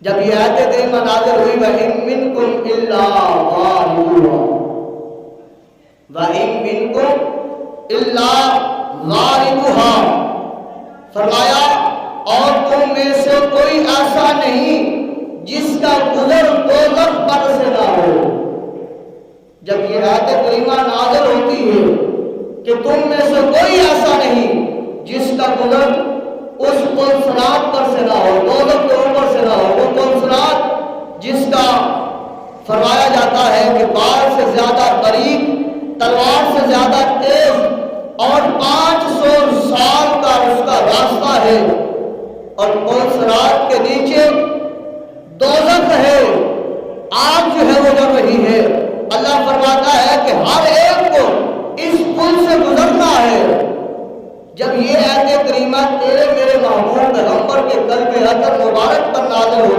جب یہ آیت کریمہ نازل ہوئی وَإِن مِّنكُمْ إِلَّا وَارِدُهَا، وَإِن مِّنكُمْ إِلَّا وَارِدُهَا، فرمایا اور تم میں سے کوئی ایسا نہیں جس کا گزر دوزخ پر سے نہ ہو۔ جب یہ آیت کریمہ نازل ہوتی ہے کہ تم میں سے کوئی ایسا نہیں جس کا گزر اس پلسرات پر سے نہ ہو، دوزخ کے اوپر سے نہ ہو، وہ پلسرات جس کا فرمایا جاتا ہے کہ بال سے زیادہ باریک، تلوار سے زیادہ تیز اور 500 سال کا اس کا راستہ ہے، اور پلسرات کے نیچے دوزخ ہے، آگ جو ہے وہ جل رہی ہے۔ اللہ فرماتا ہے کہ ہر ایک کو اس پل سے گزرنا ہے۔ جب یہ آیت کریمہ تیرے میرے محبوب پیغمبر کے قلب اطہر مبارک پر نازل ہو